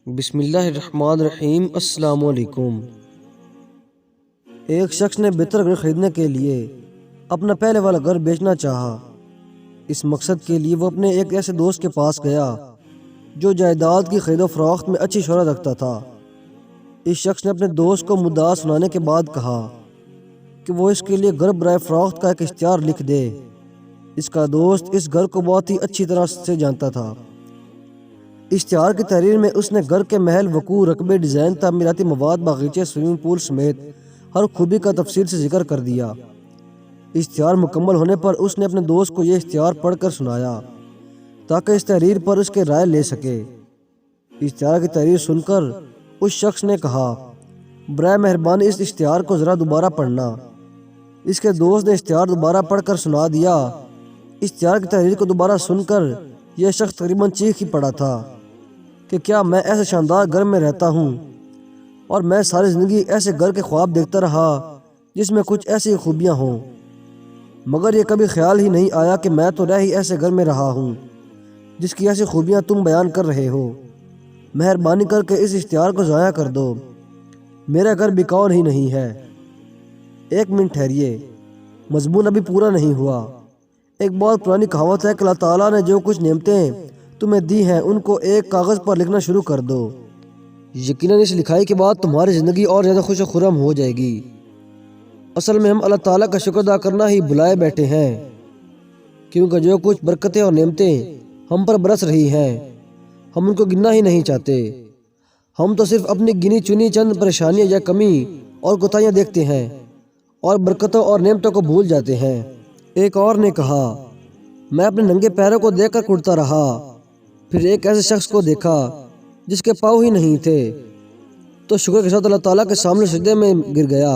بسم اللہ الرحمن الرحیم۔ السلام علیکم۔ ایک شخص نے بہتر گھر خریدنے کے لیے اپنا پہلے والا گھر بیچنا چاہا۔ اس مقصد کے لیے وہ اپنے ایک ایسے دوست کے پاس گیا جو جائیداد کی خرید و فروخت میں اچھی شہرت رکھتا تھا۔ اس شخص نے اپنے دوست کو مدعا سنانے کے بعد کہا کہ وہ اس کے لیے گھر برائے فروخت کا ایک اشتہار لکھ دے۔ اس کا دوست اس گھر کو بہت ہی اچھی طرح سے جانتا تھا۔ اشتہار کی تحریر میں اس نے گھر کے محل، وقوع، رقبے، ڈیزائن، تعمیراتی مواد، باغیچے، سوئمنگ پول سمیت ہر خوبی کا تفصیل سے ذکر کر دیا۔ اشتہار مکمل ہونے پر اس نے اپنے دوست کو یہ اشتہار پڑھ کر سنایا تاکہ اس تحریر پر اس کے رائے لے سکے۔ اشتہار کی تحریر سن کر اس شخص نے کہا، برائے مہربانی اس اشتہار کو ذرا دوبارہ پڑھنا۔ اس کے دوست نے اشتہار دوبارہ پڑھ کر سنا دیا۔ اشتہار کی تحریر کو دوبارہ سن کر یہ شخص تقریباً چیخ ہی پڑا تھا کہ کیا میں ایسے شاندار گھر میں رہتا ہوں، اور میں ساری زندگی ایسے گھر کے خواب دیکھتا رہا جس میں کچھ ایسی خوبیاں ہوں، مگر یہ کبھی خیال ہی نہیں آیا کہ میں تو رہ ہی ایسے گھر میں رہا ہوں جس کی ایسی خوبیاں تم بیان کر رہے ہو۔ مہربانی کر کے اس اشتہار کو ضائع کر دو، میرا گھر بکاؤ ہی نہیں ہے۔ ایک منٹ ٹھہریے، مضمون ابھی پورا نہیں ہوا۔ ایک بہت پرانی کہاوت ہے کہ اللہ تعالیٰ نے جو کچھ نعمتیں تمہیں دی ہیں ان کو ایک کاغذ پر لکھنا شروع کر دو۔ یقیناً اس لکھائی کے بعد تمہاری زندگی اور زیادہ خوش و خرم ہو جائے گی۔ اصل میں ہم اللہ تعالیٰ کا شکر ادا کرنا ہی بلائے بیٹھے ہیں، کیونکہ جو کچھ برکتیں اور نعمتیں ہم پر برس رہی ہیں ہم ان کو گننا ہی نہیں چاہتے۔ ہم تو صرف اپنی گنی چنی چند پریشانیاں یا کمی اور کوتاہیاں دیکھتے ہیں اور برکتوں اور نعمتوں کو بھول جاتے ہیں۔ ایک اور نے کہا، میں اپنے ننگے پیروں کو دیکھ کر کڑتا رہا، پھر ایک ایسے شخص کو دیکھا جس کے پاؤں ہی نہیں تھے، تو شکر کے ساتھ اللہ تعالیٰ کے سامنے سجدے میں گر گیا۔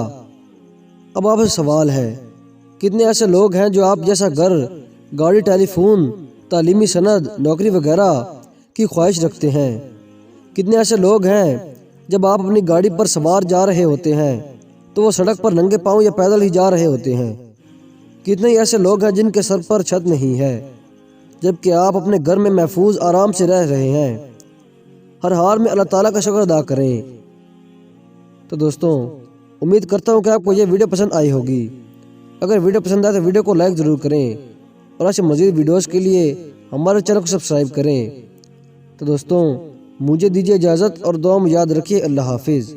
اب آپ سے سوال ہے، کتنے ایسے لوگ ہیں جو آپ جیسا گھر، گاڑی، ٹیلی فون، تعلیمی سند، نوکری وغیرہ کی خواہش رکھتے ہیں؟ کتنے ایسے لوگ ہیں جب آپ اپنی گاڑی پر سوار جا رہے ہوتے ہیں تو وہ سڑک پر ننگے پاؤں یا پیدل ہی جا رہے ہوتے ہیں؟ کتنے ایسے لوگ ہیں جن کے سر پر چھت نہیں ہے جبکہ آپ اپنے گھر میں محفوظ آرام سے رہ رہے ہیں؟ ہر حال میں اللہ تعالیٰ کا شکر ادا کریں۔ تو دوستوں، امید کرتا ہوں کہ آپ کو یہ ویڈیو پسند آئی ہوگی۔ اگر ویڈیو پسند آئے تو ویڈیو کو لائک ضرور کریں اور ایسے مزید ویڈیوز کے لیے ہمارے چینل کو سبسکرائب کریں۔ تو دوستوں، مجھے دیجیے اجازت اور دعا میں یاد رکھیے۔ اللہ حافظ۔